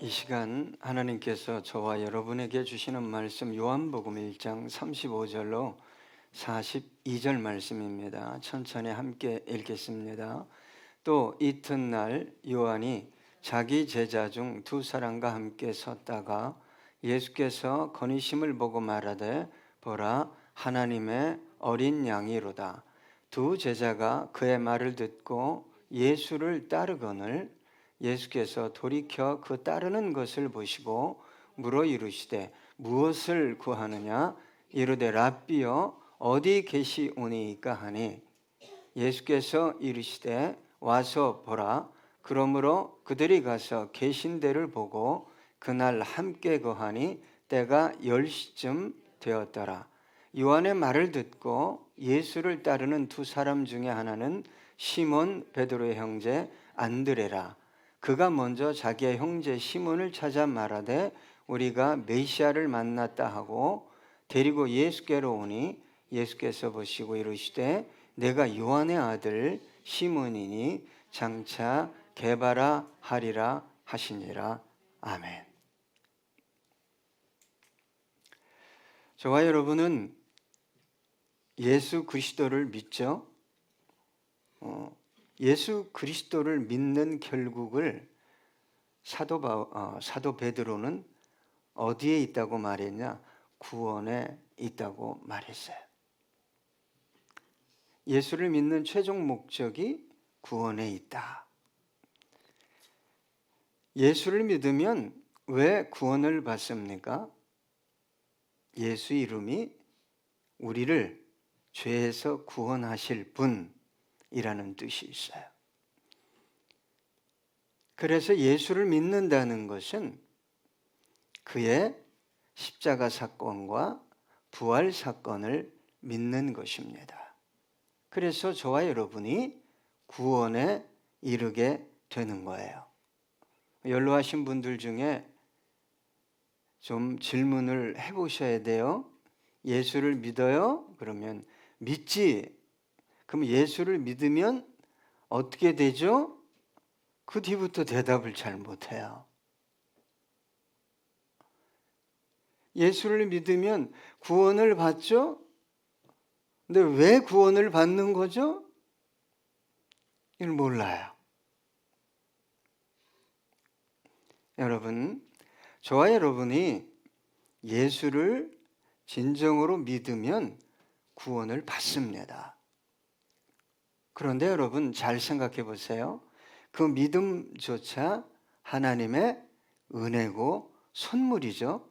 이 시간 하나님께서 저와 여러분에게 주시는 말씀 요한복음 1장 35절로 42절 말씀입니다. 천천히 함께 읽겠습니다. 또 이튿날 요한이 자기 제자 중 두 사람과 함께 섰다가 예수께서 거니심을 보고 말하되 보라 하나님의 어린 양이로다. 두 제자가 그의 말을 듣고 예수를 따르거늘 예수께서 돌이켜 그 따르는 것을 보시고 물어 이르시되 무엇을 구하느냐 이르되 랍비여 어디 계시오니이까 하니 예수께서 이르시되 와서 보라. 그러므로 그들이 가서 계신 데를 보고 그날 함께 거하니 때가 10시쯤 되었더라. 요한의 말을 듣고 예수를 따르는 두 사람 중에 하나는 시몬 베드로의 형제 안드레라. 그가 먼저 자기의 형제 시몬을 찾아 말하되 우리가 메시아를 만났다 하고 데리고 예수께로 오니 예수께서 보시고 이르시되 내가 요한의 아들 시몬이니 장차 게바라 하리라 하시니라. 아멘. 저와 여러분은 예수 그리스도를 믿죠? 예수 그리스도를 믿는 결국을 사도 베드로는 어디에 있다고 말했냐? 구원에 있다고 말했어요. 예수를 믿는 최종 목적이 구원에 있다. 예수를 믿으면 왜 구원을 받습니까? 예수 이름이 우리를 죄에서 구원하실 분이라는 뜻이 있어요. 그래서 예수를 믿는다는 것은 그의 십자가 사건과 부활 사건을 믿는 것입니다. 그래서 저와 여러분이 구원에 이르게 되는 거예요. 연로하신 분들 중에 좀 질문을 해보셔야 돼요. 예수를 믿어요? 그러면 믿지. 그럼 예수를 믿으면 어떻게 되죠? 그 뒤부터 대답을 잘 못해요. 예수를 믿으면 구원을 받죠? 근데 왜 구원을 받는 거죠? 이걸 몰라요. 여러분, 저와 여러분이 예수를 진정으로 믿으면 구원을 받습니다. 그런데 여러분 잘 생각해 보세요. 그 믿음조차 하나님의 은혜고 선물이죠.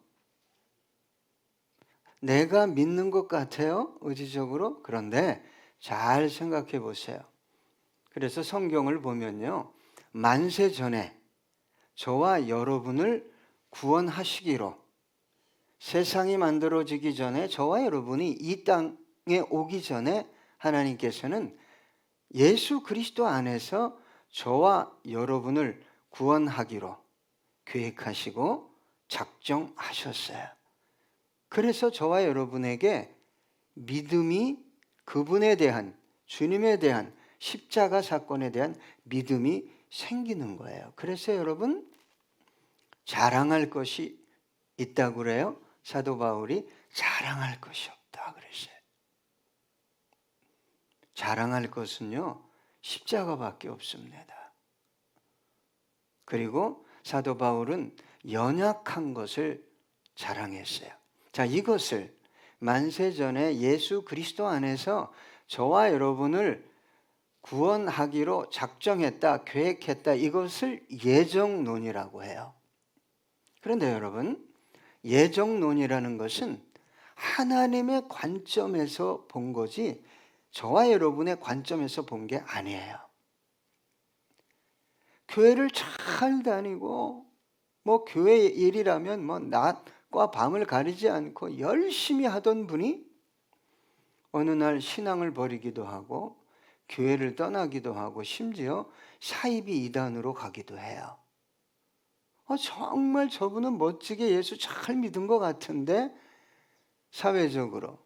내가 믿는 것 같아요, 의지적으로. 그런데 잘 생각해 보세요. 그래서 성경을 보면요, 만세 전에 저와 여러분을 구원하시기로, 세상이 만들어지기 전에 저와 여러분이 이 땅에 오기 전에 하나님께서는 예수 그리스도 안에서 저와 여러분을 구원하기로 계획하시고 작정하셨어요. 그래서 저와 여러분에게 믿음이, 그분에 대한, 주님에 대한 십자가 사건에 대한 믿음이 생기는 거예요. 그래서 여러분 자랑할 것이 있다고 그래요. 사도 바울이 자랑할 것이 없다 그랬어요. 자랑할 것은요, 십자가밖에 없습니다. 그리고 사도 바울은 연약한 것을 자랑했어요. 자, 이것을 만세 전에 예수 그리스도 안에서 저와 여러분을 구원하기로 작정했다, 계획했다, 이것을 예정론이라고 해요. 그런데 여러분, 예정론이라는 것은 하나님의 관점에서 본 거지 저와 여러분의 관점에서 본 게 아니에요. 교회를 잘 다니고 교회 일이라면 낮과 밤을 가리지 않고 열심히 하던 분이 어느 날 신앙을 버리기도 하고 교회를 떠나기도 하고 심지어 사이비 이단으로 가기도 해요. 정말 저분은 멋지게 예수 잘 믿은 것 같은데 사회적으로,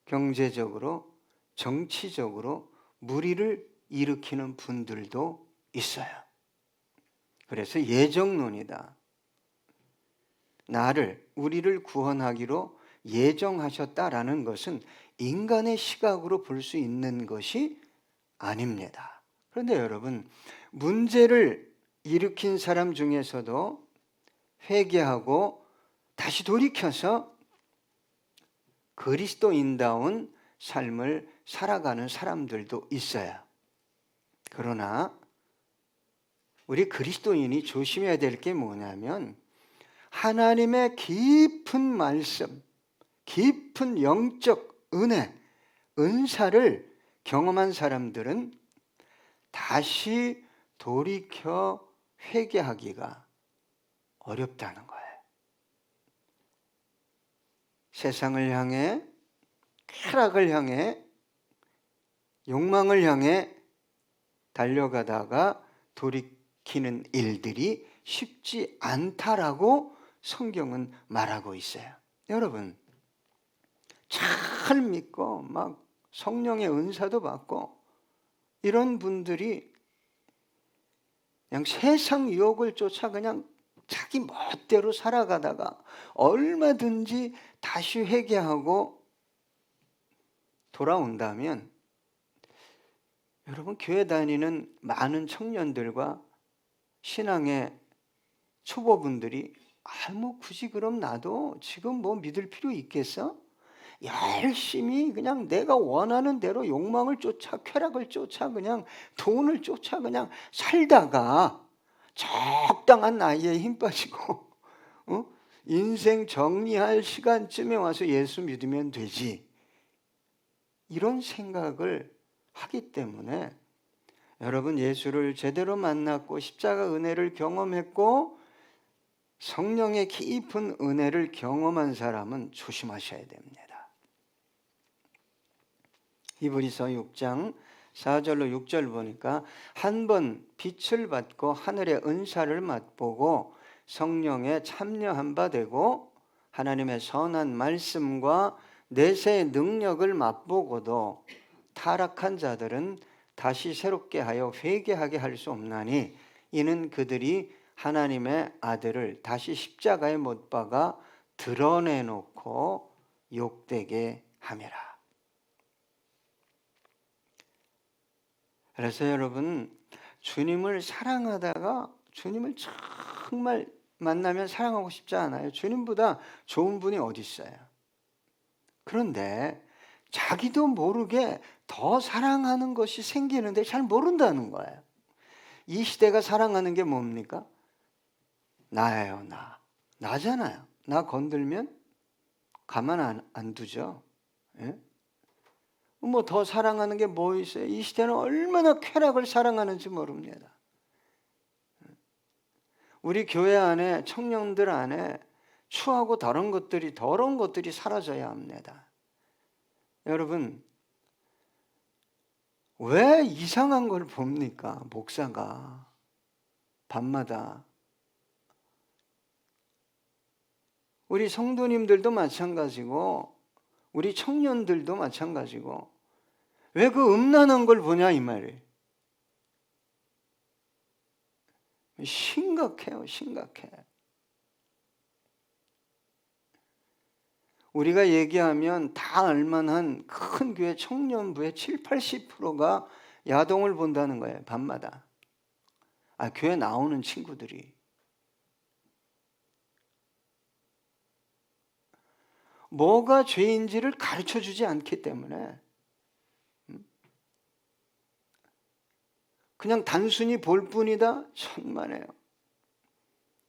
경제적으로, 정치적으로 무리를 일으키는 분들도 있어요. 그래서 예정론이다. 우리를 구원하기로 예정하셨다라는 것은 인간의 시각으로 볼 수 있는 것이 아닙니다. 그런데 여러분, 문제를 일으킨 사람 중에서도 회개하고 다시 돌이켜서 그리스도인다운 삶을 살아가는 사람들도 있어요. 그러나 우리 그리스도인이 조심해야 될 게 뭐냐면, 하나님의 깊은 말씀, 깊은 영적 은혜, 은사를 경험한 사람들은 다시 돌이켜 회개하기가 어렵다는 거예요. 세상을 향해, 쾌락을 향해, 욕망을 향해 달려가다가 돌이키는 일들이 쉽지 않다라고 성경은 말하고 있어요. 여러분, 잘 믿고 막 성령의 은사도 받고 이런 분들이 그냥 세상 유혹을 쫓아 그냥 자기 멋대로 살아가다가 얼마든지 다시 회개하고 돌아온다면, 여러분, 교회 다니는 많은 청년들과 신앙의 초보분들이 뭐 굳이 그럼 나도 지금 뭐 믿을 필요 있겠어? 열심히 그냥 내가 원하는 대로 욕망을 쫓아, 쾌락을 쫓아, 그냥 돈을 쫓아 그냥 살다가 적당한 나이에 힘 빠지고 인생 정리할 시간쯤에 와서 예수 믿으면 되지, 이런 생각을 하기 때문에, 여러분, 예수를 제대로 만났고 십자가 은혜를 경험했고 성령의 깊은 은혜를 경험한 사람은 조심하셔야 됩니다. 히브리서 6장 4절로 6절 보니까, 한 번 빛을 받고 하늘의 은사를 맛보고 성령에 참여한 바 되고 하나님의 선한 말씀과 내세의 능력을 맛보고도 타락한 자들은 다시 새롭게 하여 회개하게 할 수 없나니, 이는 그들이 하나님의 아들을 다시 십자가에 못 박아 드러내놓고 욕되게 함이라. 그래서 여러분, 주님을 사랑하다가 주님을 정말 만나면 사랑하고 싶지 않아요. 주님보다 좋은 분이 어디 있어요. 그런데 자기도 모르게 더 사랑하는 것이 생기는데 잘 모른다는 거예요. 이 시대가 사랑하는 게 뭡니까? 나예요. 나잖아요. 나 건들면 가만 안 두죠. 예? 뭐 더 사랑하는 게 뭐 있어요? 이 시대는 얼마나 쾌락을 사랑하는지 모릅니다. 우리 교회 안에, 청년들 안에 추하고 더러운 것들이 사라져야 합니다. 여러분, 왜 이상한 걸 봅니까? 목사가 밤마다. 우리 성도님들도 마찬가지고 우리 청년들도 마찬가지고, 왜 그 음란한 걸 보냐 이 말이에요. 심각해요. 심각해. 우리가 얘기하면 다 알만한 큰 교회 청년부의 70~80%가 야동을 본다는 거예요. 밤마다. 교회 나오는 친구들이. 뭐가 죄인지를 가르쳐주지 않기 때문에 그냥 단순히 볼 뿐이다? 천만에요.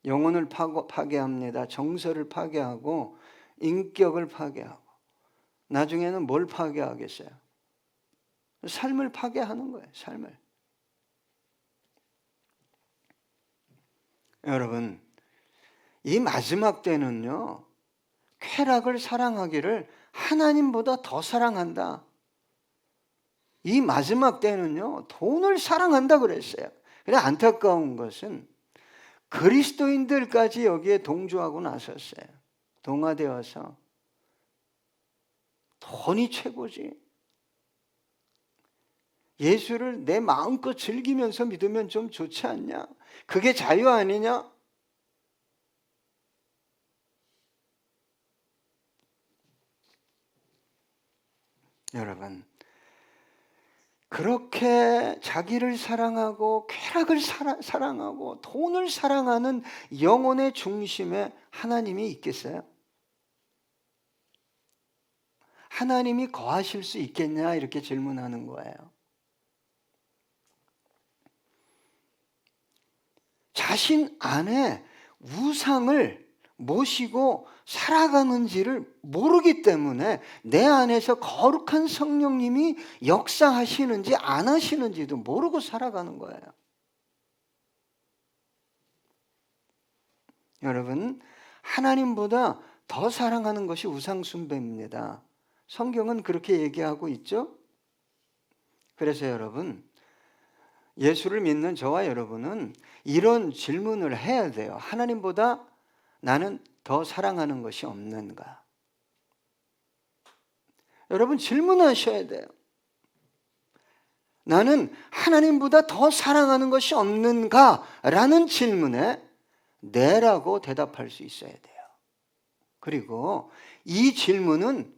영혼을 파괴합니다. 정서를 파괴하고 인격을 파괴하고, 나중에는 뭘 파괴하겠어요? 삶을 파괴하는 거예요. 삶을. 여러분, 이 마지막 때는요, 쾌락을 사랑하기를 하나님보다 더 사랑한다. 이 마지막 때는요, 돈을 사랑한다 그랬어요. 근데 안타까운 것은 그리스도인들까지 여기에 동조하고 나섰어요. 동화되어서 돈이 최고지. 예수를 내 마음껏 즐기면서 믿으면 좀 좋지 않냐? 그게 자유 아니냐? 여러분, 그렇게 자기를 사랑하고 쾌락을 사랑하고 돈을 사랑하는 영혼의 중심에 하나님이 있겠어요? 하나님이 거하실 수 있겠냐? 이렇게 질문하는 거예요. 자신 안에 우상을 모시고 살아가는지를 모르기 때문에 내 안에서 거룩한 성령님이 역사하시는지 안 하시는지도 모르고 살아가는 거예요. 여러분, 하나님보다 더 사랑하는 것이 우상 숭배입니다. 성경은 그렇게 얘기하고 있죠. 그래서 여러분, 예수를 믿는 저와 여러분은 이런 질문을 해야 돼요. 하나님보다 나는 더 사랑하는 것이 없는가? 여러분, 질문하셔야 돼요. 나는 하나님보다 더 사랑하는 것이 없는가? 라는 질문에 네라고 대답할 수 있어야 돼요. 그리고 이 질문은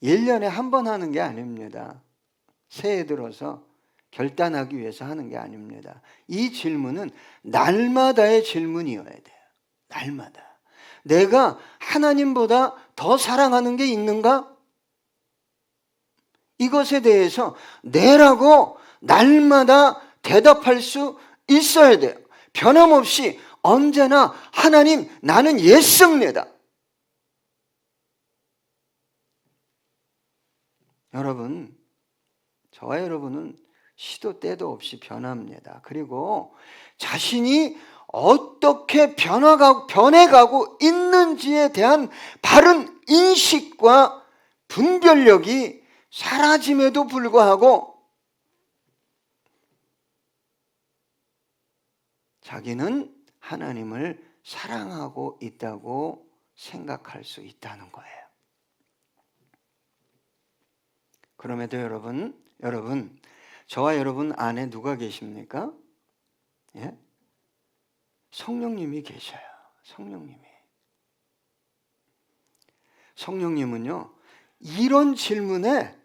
1년에 한 번 하는 게 아닙니다. 새해 들어서 결단하기 위해서 하는 게 아닙니다. 이 질문은 날마다의 질문이어야 돼요. 날마다. 내가 하나님보다 더 사랑하는 게 있는가? 이것에 대해서 네라고 날마다 대답할 수 있어야 돼요. 변함없이 언제나 하나님, 나는 예습니다. 여러분, 저와 여러분은 시도 때도 없이 변합니다. 그리고 자신이 어떻게 변해가고 있는지에 대한 바른 인식과 분별력이 사라짐에도 불구하고 자기는 하나님을 사랑하고 있다고 생각할 수 있다는 거예요. 그럼에도 여러분, 저와 여러분 안에 누가 계십니까? 예? 성령님이 계셔요. 성령님은요, 이런 질문에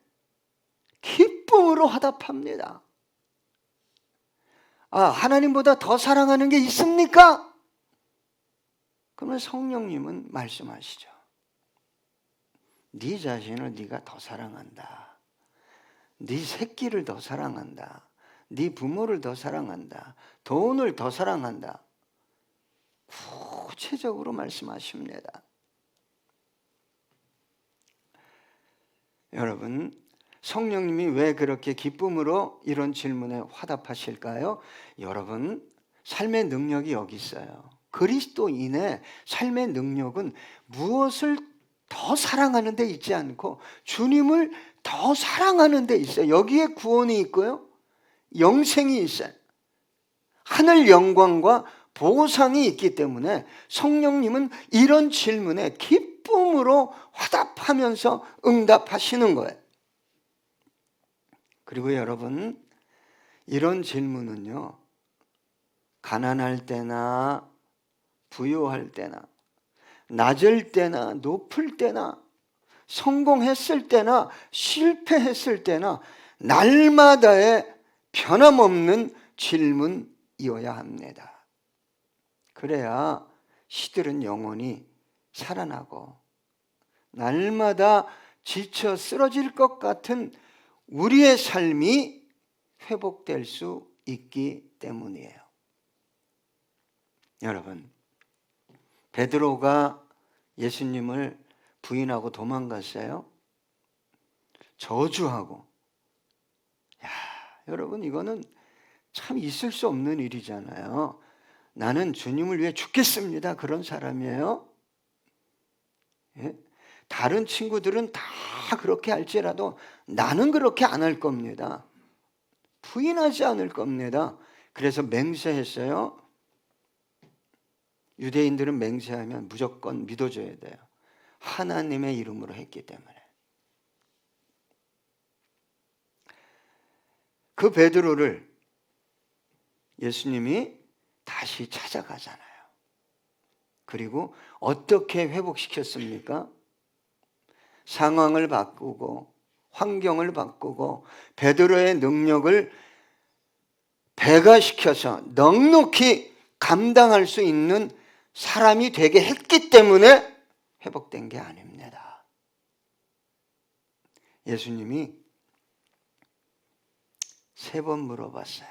기쁨으로 화답합니다. 하나님보다 더 사랑하는 게 있습니까? 그러면 성령님은 말씀하시죠. 네 자신을 네가 더 사랑한다. 네 새끼를 더 사랑한다. 네 부모를 더 사랑한다. 돈을 더 사랑한다. 구체적으로 말씀하십니다. 여러분, 성령님이 왜 그렇게 기쁨으로 이런 질문에 화답하실까요? 여러분, 삶의 능력이 여기 있어요. 그리스도인의 삶의 능력은 무엇을 더 사랑하는 데 있지 않고 주님을 더 사랑하는 데 있어요. 여기에 구원이 있고요, 영생이 있어요. 하늘 영광과 보상이 있기 때문에 성령님은 이런 질문에 기쁨으로 화답하면서 응답하시는 거예요. 그리고 여러분, 이런 질문은요, 가난할 때나 부유할 때나 낮을 때나 높을 때나 성공했을 때나 실패했을 때나 날마다의 변함없는 질문이어야 합니다. 그래야 시들은 영혼이 살아나고 날마다 지쳐 쓰러질 것 같은 우리의 삶이 회복될 수 있기 때문이에요. 여러분, 베드로가 예수님을 부인하고 도망갔어요. 저주하고. 여러분, 이거는 참 있을 수 없는 일이잖아요. 나는 주님을 위해 죽겠습니다. 그런 사람이에요. 예? 다른 친구들은 다 그렇게 할지라도 나는 그렇게 안 할 겁니다. 부인하지 않을 겁니다. 그래서 맹세했어요. 유대인들은 맹세하면 무조건 믿어줘야 돼요. 하나님의 이름으로 했기 때문에. 그 베드로를 예수님이 다시 찾아가잖아요. 그리고 어떻게 회복시켰습니까? 상황을 바꾸고 환경을 바꾸고 베드로의 능력을 배가시켜서 넉넉히 감당할 수 있는 사람이 되게 했기 때문에 회복된 게 아닙니다. 예수님이 3번 물어봤어요.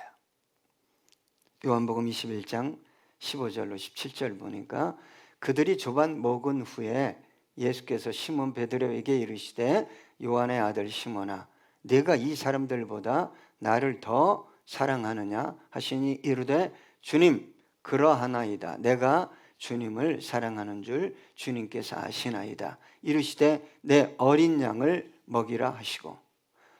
요한복음 21장 15절로 17절 보니까 그들이 조반 먹은 후에 예수께서 시몬 베드로에게 이르시되 요한의 아들 시몬아 네가 이 사람들보다 나를 더 사랑하느냐 하시니 이르되 주님 그러하나이다. 내가 주님을 사랑하는 줄 주님께서 아시나이다. 이르시되 내 어린 양을 먹이라 하시고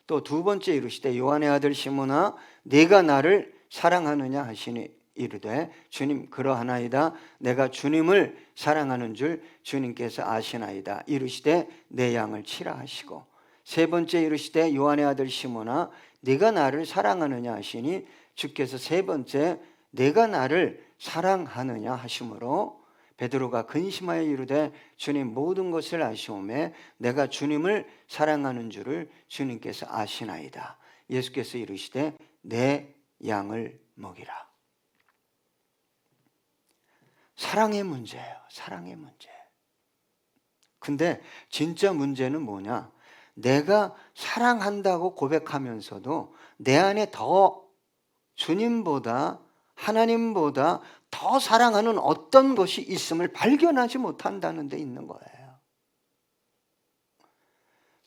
또 두 번째 이르시되 요한의 아들 시몬아 네가 나를 사랑하느냐 하시니 이르되 주님 그러하나이다. 내가 주님을 사랑하는 줄 주님께서 아시나이다. 이르시되 내 양을 치라 하시고 세 번째 이르시되 요한의 아들 시몬아 네가 나를 사랑하느냐 하시니 주께서 세 번째 내가 나를 사랑하느냐 하시므로 베드로가 근심하여 이르되 주님 모든 것을 아시오매 내가 주님을 사랑하는 줄을 주님께서 아시나이다. 예수께서 이르시되 내 양을 먹이라. 사랑의 문제예요. 사랑의 문제. 근데 진짜 문제는 뭐냐? 내가 사랑한다고 고백하면서도 내 안에 더 주님보다 하나님보다 더 사랑하는 어떤 것이 있음을 발견하지 못한다는 데 있는 거예요.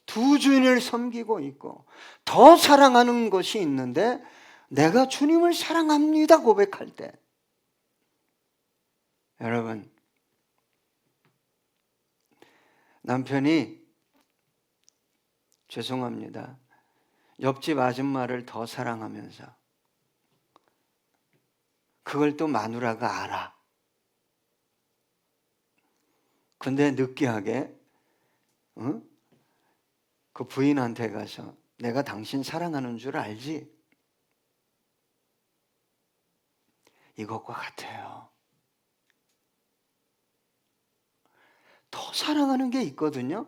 두 주인을 섬기고 있고 더 사랑하는 것이 있는데 내가 주님을 사랑합니다 고백할 때 여러분 남편이 죄송합니다. 옆집 아줌마를 더 사랑하면서 그걸 또 마누라가 알아. 근데 느끼하게 그 부인한테 가서 내가 당신 사랑하는 줄 알지? 이것과 같아요. 더 사랑하는 게 있거든요.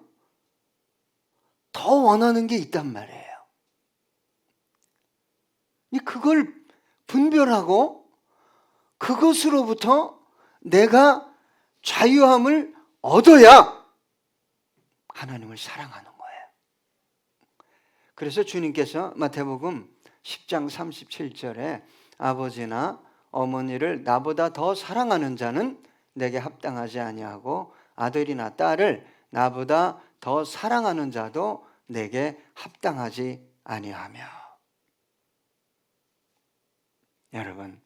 더 원하는 게 있단 말이에요. 그걸 분별하고 그것으로부터 내가 자유함을 얻어야 하나님을 사랑하는 거예요. 그래서 주님께서 마태복음 10장 37절에 아버지나 어머니를 나보다 더 사랑하는 자는 내게 합당하지 아니하고 아들이나 딸을 나보다 더 사랑하는 자도 내게 합당하지 아니하며. 여러분,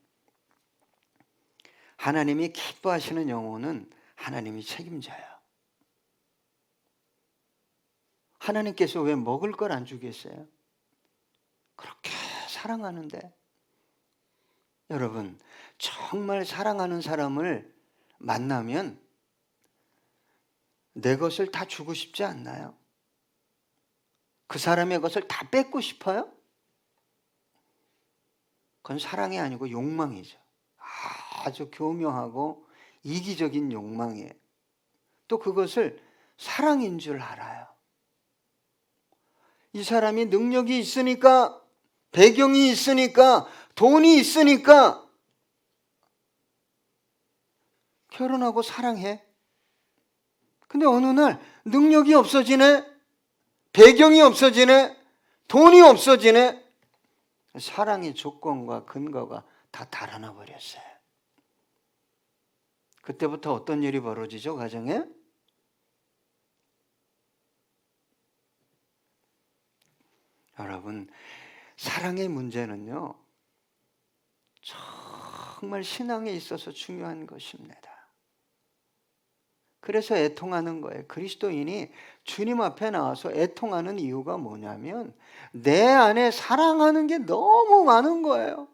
하나님이 기뻐하시는 영혼은 하나님이 책임져요. 하나님께서 왜 먹을 걸 안 주겠어요? 그렇게 사랑하는데. 여러분, 정말 사랑하는 사람을 만나면 내 것을 다 주고 싶지 않나요? 그 사람의 것을 다 뺏고 싶어요? 그건 사랑이 아니고 욕망이죠. 아주 교묘하고 이기적인 욕망이에요. 또 그것을 사랑인 줄 알아요. 이 사람이 능력이 있으니까, 배경이 있으니까, 돈이 있으니까 결혼하고 사랑해. 근데 어느 날 능력이 없어지네, 배경이 없어지네, 돈이 없어지네. 사랑의 조건과 근거가 다 달아나 버렸어요. 그때부터 어떤 일이 벌어지죠, 가정에? 여러분, 사랑의 문제는요, 정말 신앙에 있어서 중요한 것입니다. 그래서 애통하는 거예요. 그리스도인이 주님 앞에 나와서 애통하는 이유가 뭐냐면 내 안에 사랑하는 게 너무 많은 거예요.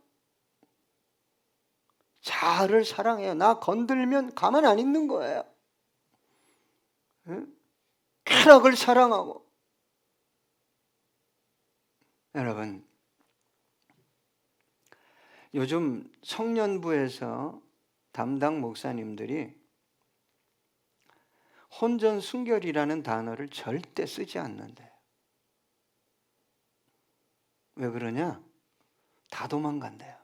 자아를 사랑해요. 나 건들면 가만 안 있는 거예요. 쾌락을 사랑하고. 여러분, 요즘 청년부에서 담당 목사님들이 혼전 순결이라는 단어를 절대 쓰지 않는데, 왜 그러냐? 다 도망간대요.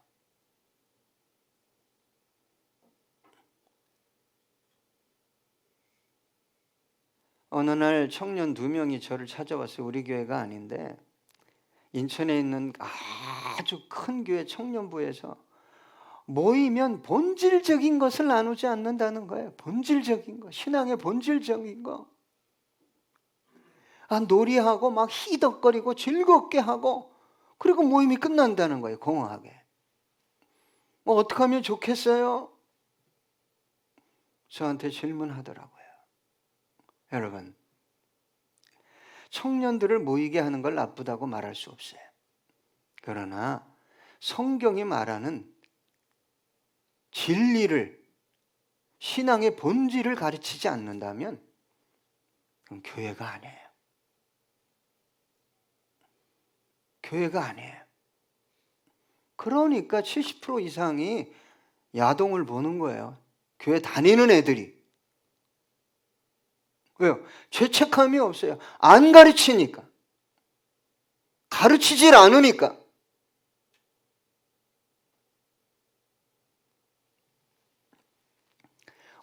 어느 날 청년 2명이 저를 찾아왔어요. 우리 교회가 아닌데 인천에 있는 아주 큰 교회 청년부에서 모이면 본질적인 것을 나누지 않는다는 거예요. 본질적인 거, 신앙의 본질적인 거. 놀이하고 막 희덕거리고 즐겁게 하고, 그리고 모임이 끝난다는 거예요. 공허하게. 뭐 어떻게 하면 좋겠어요? 저한테 질문하더라고요. 여러분, 청년들을 모이게 하는 걸 나쁘다고 말할 수 없어요. 그러나 성경이 말하는 진리를, 신앙의 본질을 가르치지 않는다면 그건 교회가 아니에요. 교회가 아니에요. 그러니까 70% 이상이 야동을 보는 거예요. 교회 다니는 애들이. 왜요? 죄책감이 없어요. 안 가르치니까. 가르치질 않으니까.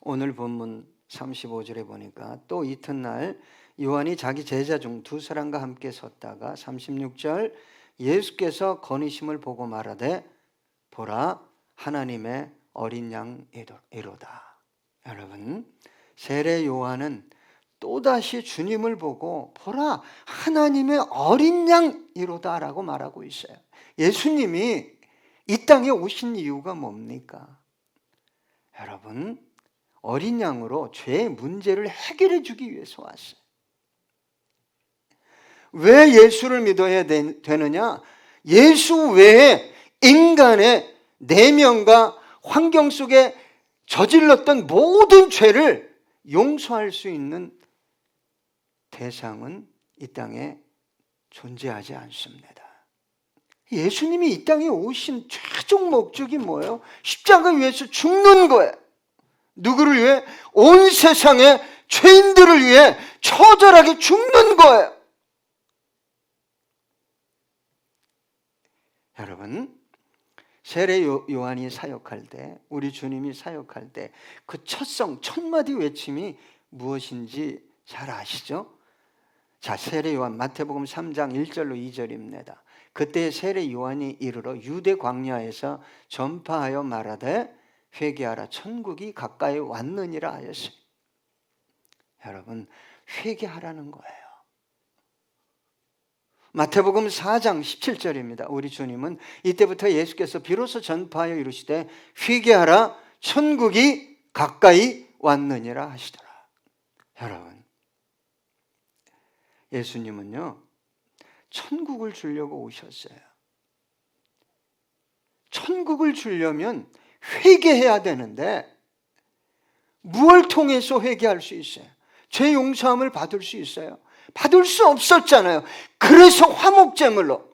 오늘 본문 35절에 보니까 또 이튿날 요한이 자기 제자 중 2사람과 함께 섰다가 36절 예수께서 거니심을 보고 말하되 보라 하나님의 어린 양이로다. 여러분, 세례 요한은 또다시 주님을 보고 보라 하나님의 어린 양이로다 라고 말하고 있어요. 예수님이 이 땅에 오신 이유가 뭡니까? 여러분, 어린 양으로 죄의 문제를 해결해 주기 위해서 왔어요. 왜 예수를 믿어야 되느냐? 예수 외에 인간의 내면과 환경 속에 저질렀던 모든 죄를 용서할 수 있는 대상은 이 땅에 존재하지 않습니다. 예수님이 이 땅에 오신 최종 목적이 뭐예요? 십자가 위에서 죽는 거예요. 누구를 위해? 온 세상의 죄인들을 위해 처절하게 죽는 거예요. 여러분, 세례 요한이 사역할 때, 우리 주님이 사역할 때 그 첫 마디 외침이 무엇인지 잘 아시죠? 자, 세례 요한 마태복음 3장 1절로 2절입니다. 그때 세례 요한이 이르러 유대 광야에서 전파하여 말하되 회개하라 천국이 가까이 왔느니라 하였어요. 여러분, 회개하라는 거예요. 마태복음 4장 17절입니다. 우리 주님은 이때부터 예수께서 비로소 전파하여 이르시되 회개하라 천국이 가까이 왔느니라 하시더라. 여러분, 예수님은요 천국을 주려고 오셨어요. 천국을 주려면 회개해야 되는데 무엇을 통해서 회개할 수 있어요? 죄 용서함을 받을 수 있어요? 받을 수 없었잖아요. 그래서 화목제물로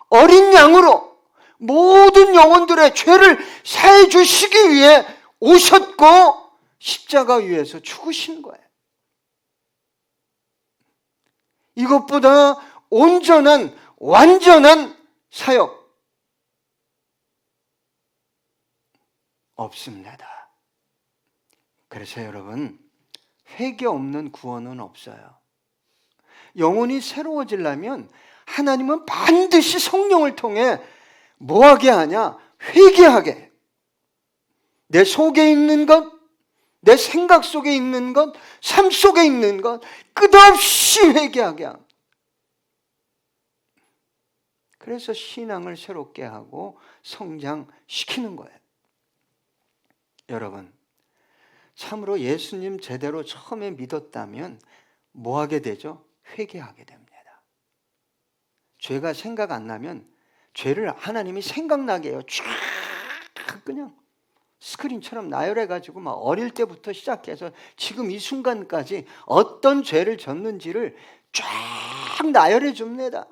어린 양으로 모든 영혼들의 죄를 사해 주시기 위해 오셨고 십자가 위에서 죽으신 거예요. 이것보다 온전한 완전한 사역 없습니다. 그래서 여러분, 회개 없는 구원은 없어요. 영혼이 새로워지려면 하나님은 반드시 성령을 통해 뭐하게 하냐? 회개하게. 내 속에 있는 것, 내 생각 속에 있는 것, 삶 속에 있는 것 끝없이 회개하게 합니다. 그래서 신앙을 새롭게 하고 성장시키는 거예요. 여러분, 참으로 예수님 제대로 처음에 믿었다면 뭐 하게 되죠? 회개하게 됩니다. 죄가 생각 안 나면 죄를 하나님이 생각나게 해요. 쫙 그냥 스크린처럼 나열해가지고 막 어릴 때부터 시작해서 지금 이 순간까지 어떤 죄를 졌는지를 쫙 나열해 줍니다.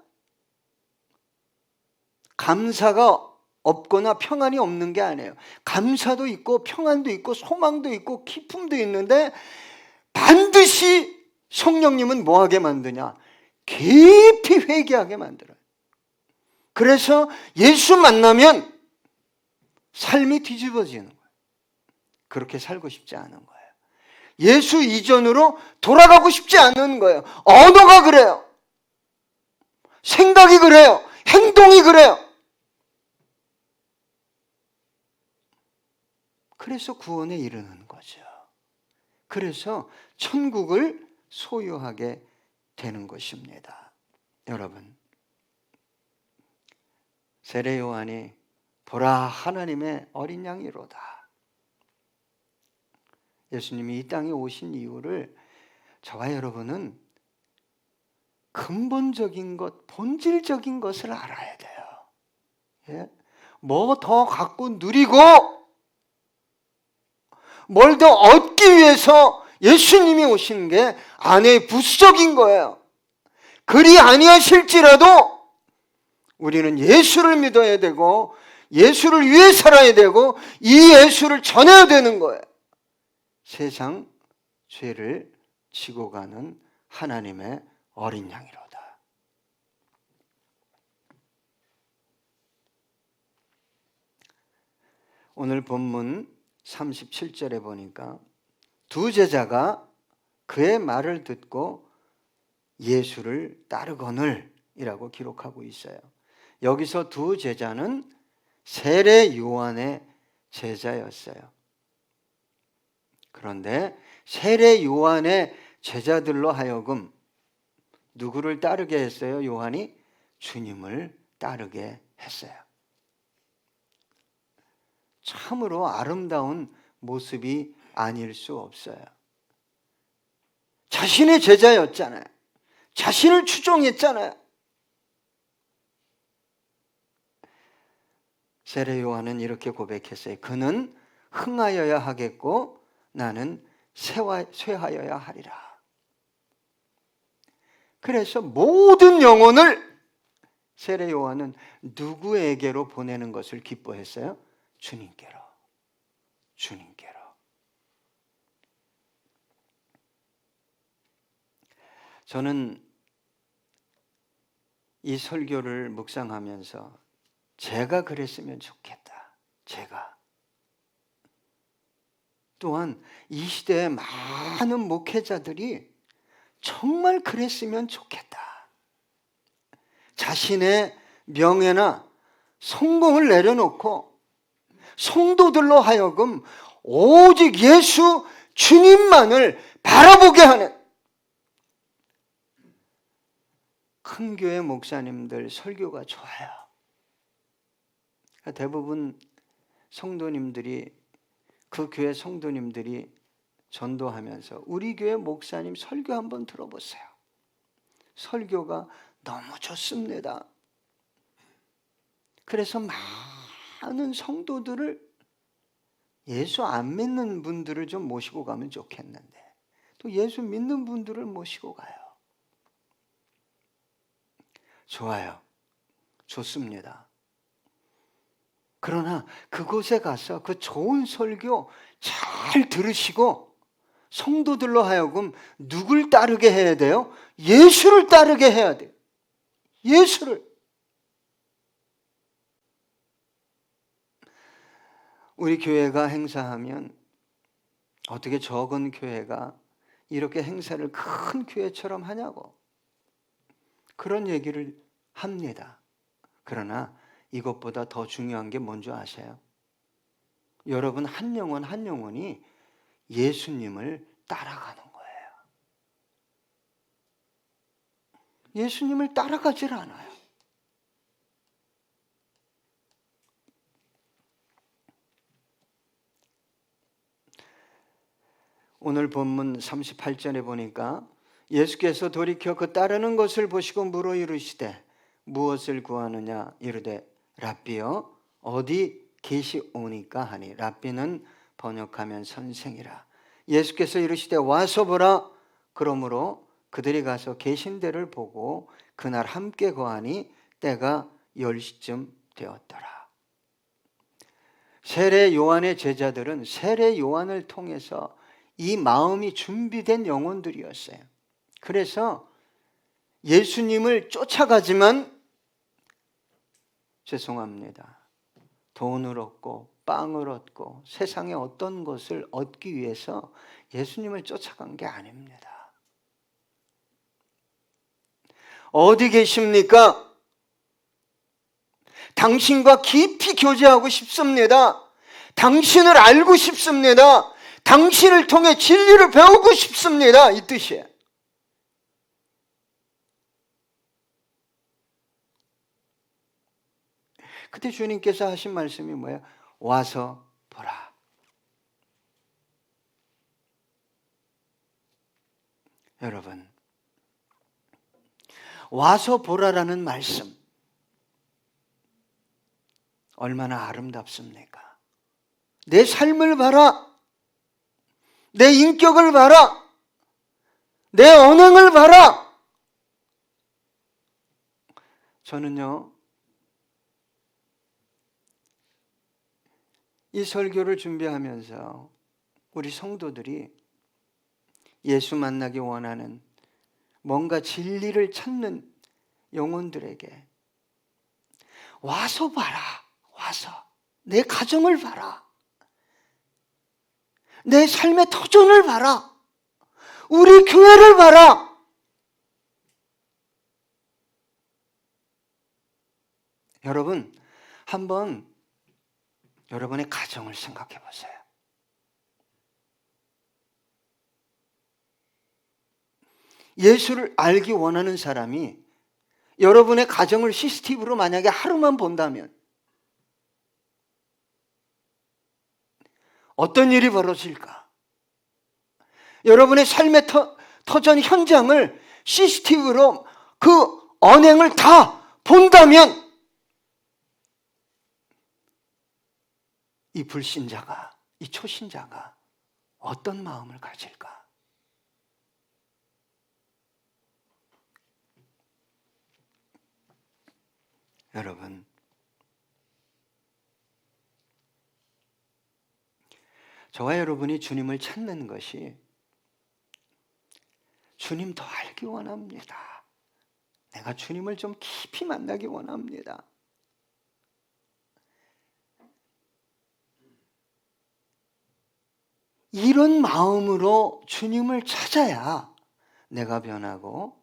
감사가 없거나 평안이 없는 게 아니에요. 감사도 있고 평안도 있고 소망도 있고 기쁨도 있는데 반드시 성령님은 뭐하게 만드냐? 깊이 회개하게 만들어요. 그래서 예수 만나면 삶이 뒤집어지는 거예요. 그렇게 살고 싶지 않은 거예요. 예수 이전으로 돌아가고 싶지 않은 거예요. 언어가 그래요. 생각이 그래요. 행동이 그래요. 그래서 구원에 이르는 거죠. 그래서 천국을 소유하게 되는 것입니다. 여러분, 세례 요한이 보라 하나님의 어린 양이로다. 예수님이 이 땅에 오신 이유를 저와 여러분은 근본적인 것, 본질적인 것을 알아야 돼요. 예? 뭐 더 갖고 누리고 뭘 더 얻기 위해서 예수님이 오신 게 아내의 부수적인 거예요. 그리 아니하실지라도 우리는 예수를 믿어야 되고 예수를 위해 살아야 되고 이 예수를 전해야 되는 거예요. 세상 죄를 지고 가는 하나님의 어린 양이로다. 오늘 본문 37절에 보니까 두 제자가 그의 말을 듣고 예수를 따르거늘 이라고 기록하고 있어요. 여기서 두 제자는 세례 요한의 제자였어요. 그런데 세례 요한의 제자들로 하여금 누구를 따르게 했어요? 요한이 주님을 따르게 했어요. 참으로 아름다운 모습이 아닐 수 없어요. 자신의 제자였잖아요. 자신을 추종했잖아요. 세례 요한은 이렇게 고백했어요. 그는 흥하여야 하겠고 나는 쇠하여야 하리라. 그래서 모든 영혼을 세례 요한은 누구에게로 보내는 것을 기뻐했어요? 주님께로. 주님께로. 저는 이 설교를 묵상하면서 제가 그랬으면 좋겠다. 제가. 또한 이 시대의 많은 목회자들이 정말 그랬으면 좋겠다. 자신의 명예나 성공을 내려놓고 성도들로 하여금 오직 예수 주님만을 바라보게 하는 큰 교회 목사님들 설교가 좋아요. 대부분 성도님들이 그 교회 성도님들이 전도하면서 우리 교회 목사님 설교 한번 들어보세요. 설교가 너무 좋습니다. 그래서 많은 성도들을 예수 안 믿는 분들을 좀 모시고 가면 좋겠는데 또 예수 믿는 분들을 모시고 가요. 좋아요. 좋습니다. 그러나 그곳에 가서 그 좋은 설교 잘 들으시고 성도들로 하여금 누굴 따르게 해야 돼요? 예수를 따르게 해야 돼요. 예수를. 우리 교회가 행사하면 어떻게 적은 교회가 이렇게 행사를 큰 교회처럼 하냐고 그런 얘기를 합니다. 그러나 이것보다 더 중요한 게 뭔지 아세요? 여러분 한 영혼 한 영혼이 예수님을 따라가는 거예요. 예수님을 따라가질 않아요. 오늘 본문 38절에 보니까 예수께서 돌이켜 그 따르는 것을 보시고 물어 이르시되 무엇을 구하느냐 이르되 랍비여 어디 계시오니까 하니 랍비는 번역하면 선생이라. 예수께서 이르시되 와서 보라. 그러므로 그들이 가서 계신 데를 보고 그날 함께 거하니 때가 10시쯤 되었더라. 세례 요한의 제자들은 세례 요한을 통해서 이 마음이 준비된 영혼들이었어요. 그래서 예수님을 쫓아가지만 죄송합니다. 돈을 얻고 빵을 얻고 세상의 어떤 것을 얻기 위해서 예수님을 쫓아간 게 아닙니다. 어디 계십니까? 당신과 깊이 교제하고 싶습니다. 당신을 알고 싶습니다. 당신을 통해 진리를 배우고 싶습니다. 이 뜻이에요. 그때 주님께서 하신 말씀이 뭐예요? 와서 보라. 여러분, 와서 보라라는 말씀 얼마나 아름답습니까? 내 삶을 봐라. 내 인격을 봐라. 내 언행을 봐라. 저는요, 이 설교를 준비하면서 우리 성도들이 예수 만나기 원하는 뭔가 진리를 찾는 영혼들에게 와서 봐라. 와서 내 가정을 봐라. 내 삶의 터전을 봐라. 우리 교회를 봐라. 여러분, 한번 여러분의 가정을 생각해 보세요. 예수를 알기 원하는 사람이 여러분의 가정을 CCTV로 만약에 하루만 본다면 어떤 일이 벌어질까? 여러분의 삶의 터전 현장을 CCTV로 그 언행을 다 본다면 이 불신자가, 이 초신자가 어떤 마음을 가질까? 여러분, 저와 여러분이 주님을 찾는 것이 주님 더 알기 원합니다. 내가 주님을 좀 깊이 만나기 원합니다. 이런 마음으로 주님을 찾아야 내가 변하고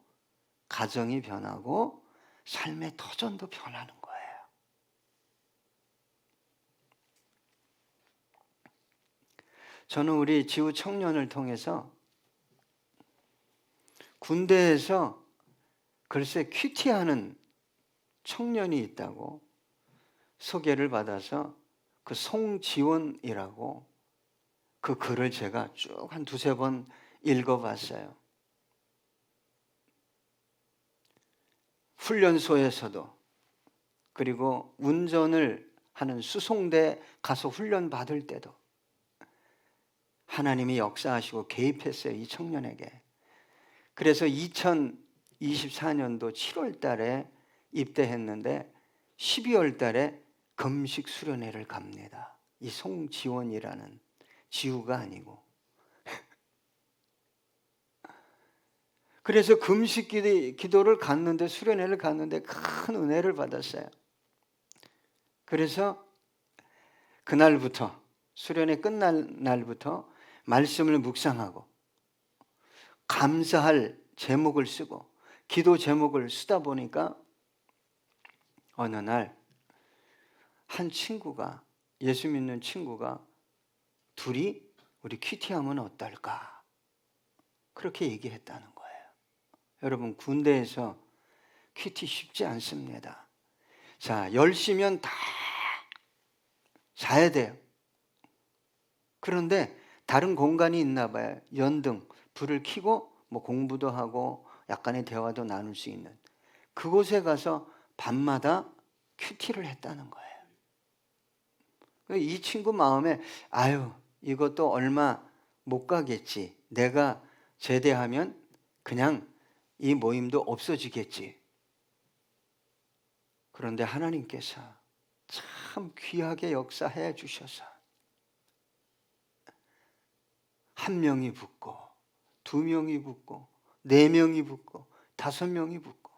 가정이 변하고 삶의 터전도 변하는 거예요. 저는 우리 지우 청년을 통해서 군대에서 글쎄 큐티하는 청년이 있다고 소개를 받아서 그 송지원이라고 그 글을 제가 쭉 한 두세 번 읽어봤어요. 훈련소에서도 그리고 운전을 하는 수송대 가서 훈련 받을 때도 하나님이 역사하시고 개입했어요. 이 청년에게. 그래서 2024년도 7월 달에 입대했는데 12월 달에 금식 수련회를 갑니다. 이 송지원이라는 지우가 아니고. 그래서 금식 기도를 갔는데 수련회를 갔는데 큰 은혜를 받았어요. 그래서 그날부터 수련회 끝날 날부터 말씀을 묵상하고 감사할 제목을 쓰고 기도 제목을 쓰다 보니까 어느 날 한 친구가 예수 믿는 친구가 둘이 우리 큐티하면 어떨까? 그렇게 얘기했다는 거예요. 여러분 군대에서 큐티 쉽지 않습니다. 자, 10시면 다 자야 돼요. 그런데 다른 공간이 있나 봐요. 연등, 불을 켜고 뭐 공부도 하고 약간의 대화도 나눌 수 있는 그곳에 가서 밤마다 큐티를 했다는 거예요. 이 친구 마음에 아유 이것도 얼마 못 가겠지. 내가 제대하면 그냥 이 모임도 없어지겠지. 그런데 하나님께서 참 참 귀하게 역사해 주셔서 한 명이 붙고 두 명이 붙고 네 명이 붙고 다섯 명이 붙고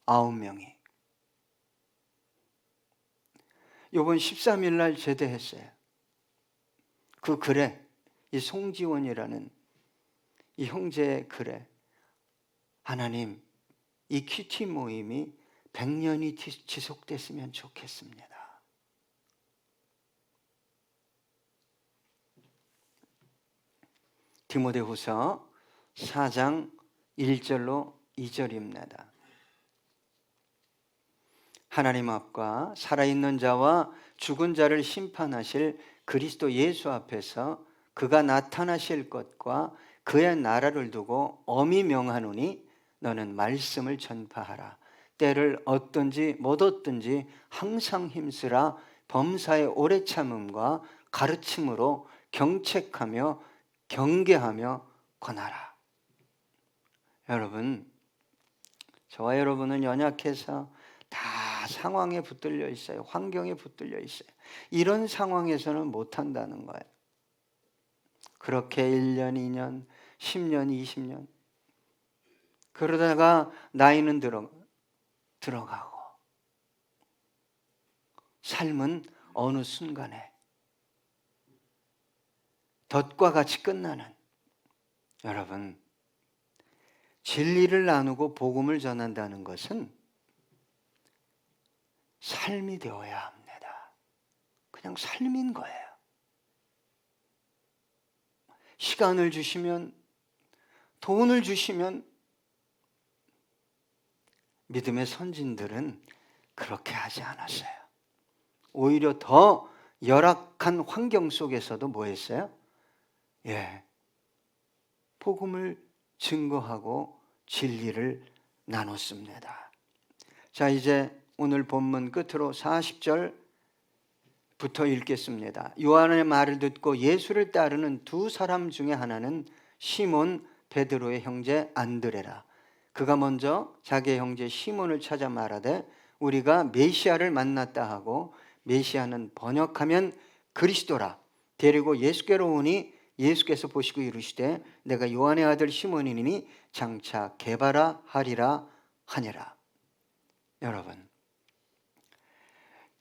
아홉 명이 요번 13일 날 제대했어요. 그 글에 이 송지원이라는 이 형제의 글에 하나님 이 큐티 모임이 100년이 지속됐으면 좋겠습니다. 디모데후서 4장 1절로 2절입니다. 하나님 앞과 살아있는 자와 죽은 자를 심판하실 그리스도 예수 앞에서 그가 나타나실 것과 그의 나라를 두고 엄히 명하노니 너는 말씀을 전파하라. 때를 얻든지 못 얻든지 항상 힘쓰라. 범사의 오래 참음과 가르침으로 경책하며 경계하며 권하라. 여러분, 저와 여러분은 연약해서 다 상황에 붙들려 있어요. 환경에 붙들려 있어요. 이런 상황에서는 못한다는 거예요. 그렇게 1년, 2년, 10년, 20년 그러다가 나이는 들어가고 삶은 어느 순간에 덫과 같이 끝나는, 여러분, 진리를 나누고 복음을 전한다는 것은 삶이 되어야 합니다. 그냥 삶인 거예요. 시간을 주시면, 돈을 주시면 믿음의 선진들은 그렇게 하지 않았어요. 오히려 더 열악한 환경 속에서도 뭐 했어요? 복음을 증거하고 진리를 나눴습니다. 자, 이제 오늘 본문 끝으로 40절부터 읽겠습니다. 요한의 말을 듣고 예수를 따르는 두 사람 중에 하나는 시몬 베드로의 형제 안드레라. 그가 먼저 자기의 형제 시몬을 찾아 말하되 우리가 메시아를 만났다 하고, 메시아는 번역하면 그리스도라. 데리고 예수께로 오니 예수께서 보시고 이르시되 내가 요한의 아들 시몬이니 장차 게바라 하리라 하니라. 여러분,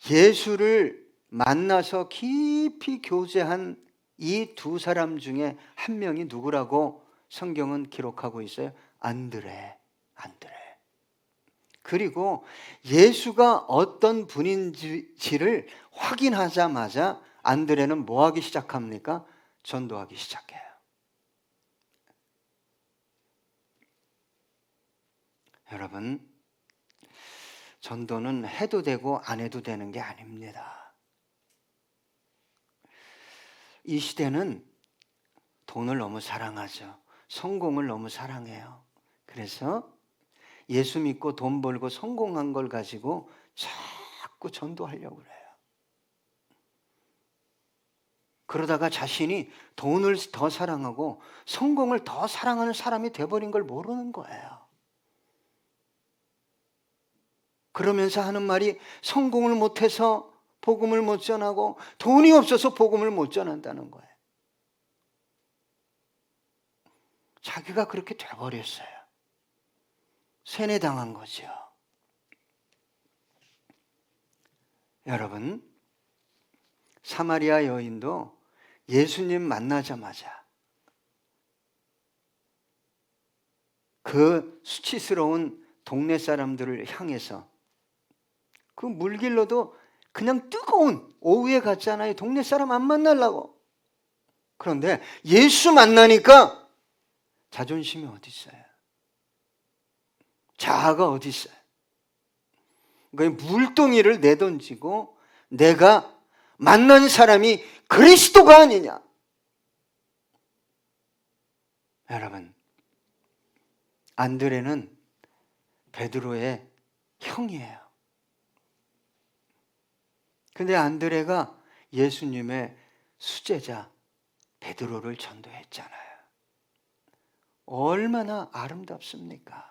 예수를 만나서 깊이 교제한 이 두 사람 중에 한 명이 누구라고 성경은 기록하고 있어요? 안드레. 그리고 예수가 어떤 분인지를 확인하자마자 안드레는 뭐 하기 시작합니까? 전도하기 시작해요. 여러분, 전도는 해도 되고 안 해도 되는 게 아닙니다. 이 시대는 돈을 너무 사랑하죠. 성공을 너무 사랑해요. 그래서 예수 믿고 돈 벌고 성공한 걸 가지고 자꾸 전도하려고 그래요. 그러다가 자신이 돈을 더 사랑하고 성공을 더 사랑하는 사람이 돼버린 걸 모르는 거예요. 그러면서 하는 말이 성공을 못해서 복음을 못 전하고 돈이 없어서 복음을 못 전한다는 거예요. 자기가 그렇게 돼버렸어요. 세뇌당한 거죠. 여러분, 사마리아 여인도 예수님 만나자마자 그 수치스러운 동네 사람들을 향해서, 그 물길로도 그냥 뜨거운 오후에 갔잖아요. 동네 사람 안 만나려고. 그런데 예수 만나니까 자존심이 어디 있어요? 자아가 어디 있어요? 그 물동이를 내던지고 내가 만난 사람이 그리스도가 아니냐. 여러분, 안드레는 베드로의 형이에요. 근데 안드레가 예수님의 수제자 베드로를 전도했잖아요. 얼마나 아름답습니까?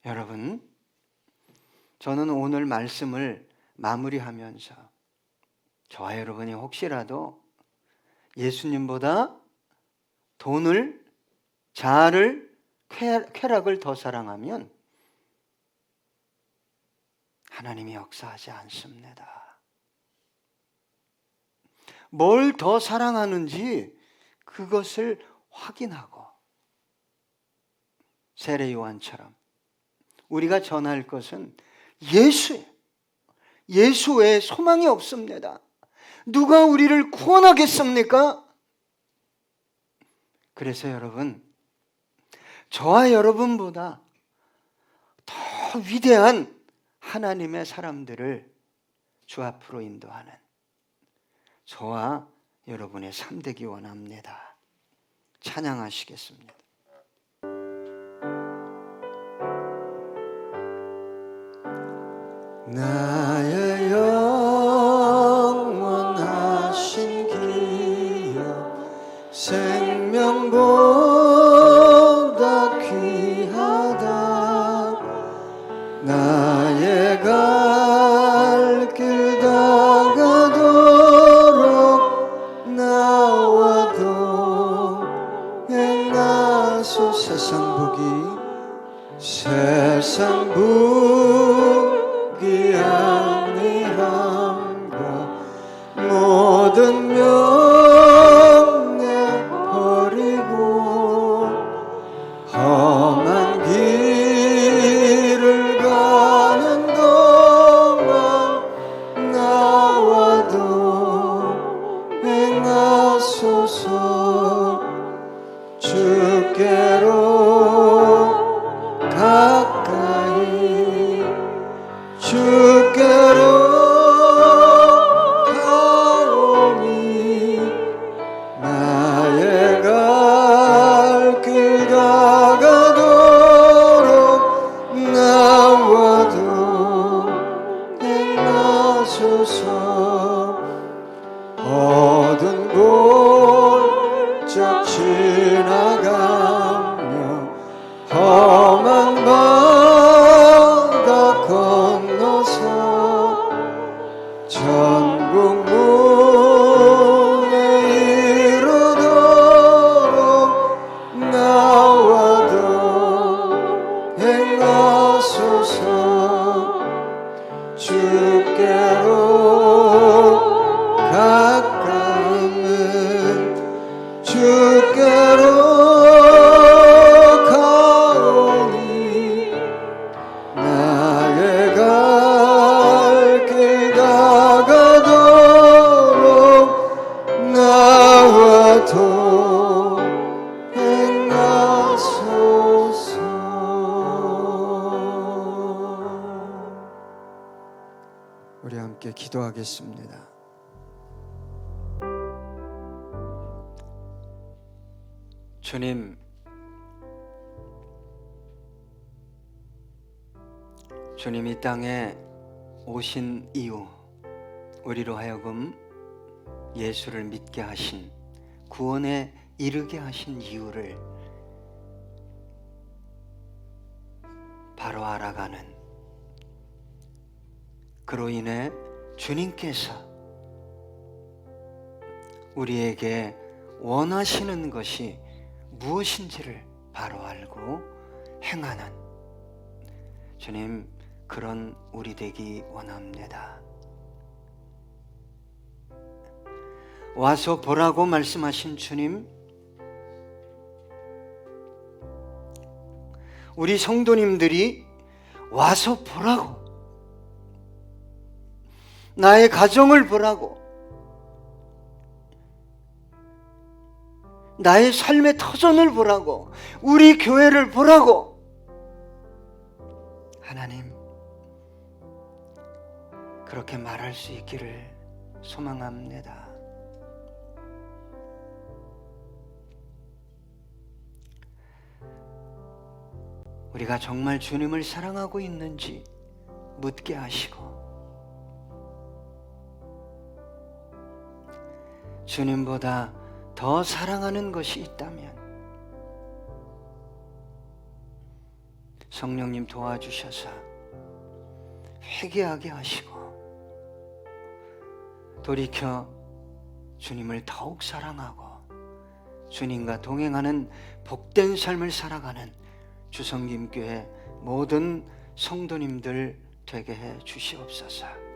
여러분, 저는 오늘 말씀을 마무리하면서 저와 여러분이 혹시라도 예수님보다 돈을, 자아를, 쾌락을 더 사랑하면 하나님이 역사하지 않습니다. 뭘 더 사랑하는지 그것을 확인하고 세례 요한처럼 우리가 전할 것은 예수예요. 예수 외에 소망이 없습니다. 누가 우리를 구원하겠습니까? 그래서 여러분, 저와 여러분보다 더 위대한 하나님의 사람들을 주 앞으로 인도하는 저와 여러분의 삶 되기 원합니다. 찬양하시겠습니다. 나의 영원하신 기여 생명보다 귀하다. 나의 갈 길 다가도록 나와 동행하소. 세상 복이 아니함과 모든 명예 버리고 험한 길을 가는 동안 나와 동행하소서. 주께로 가까이 주께로 가오니 나의 갈 길 다가도록 나와 동행하소서. 어두운 골짜 지나가며 험한 바다 건너서 천국 문에 이르도록 나와 동행하소서. 주께로 가까이는 주께로 우리 함께 기도하겠습니다. 주님, 주님 이 땅에 오신 이유, 우리로 하여금 예수를 믿게 하신, 구원에 이르게 하신 이유를 바로 알아가는, 그로 인해 주님께서 우리에게 원하시는 것이 무엇인지를 바로 알고 행하는 주님, 그런 우리 되기 원합니다. 와서 보라고 말씀하신 주님, 우리 성도님들이 와서 보라고, 나의 가정을 보라고, 나의 삶의 터전을 보라고, 우리 교회를 보라고. 하나님, 그렇게 말할 수 있기를 소망합니다. 우리가 정말 주님을 사랑하고 있는지 묻게 하시고, 주님보다 더 사랑하는 것이 있다면 성령님 도와주셔서 회개하게 하시고 돌이켜 주님을 더욱 사랑하고 주님과 동행하는 복된 삶을 살아가는 주성김교회 모든 성도님들 되게 해 주시옵소서.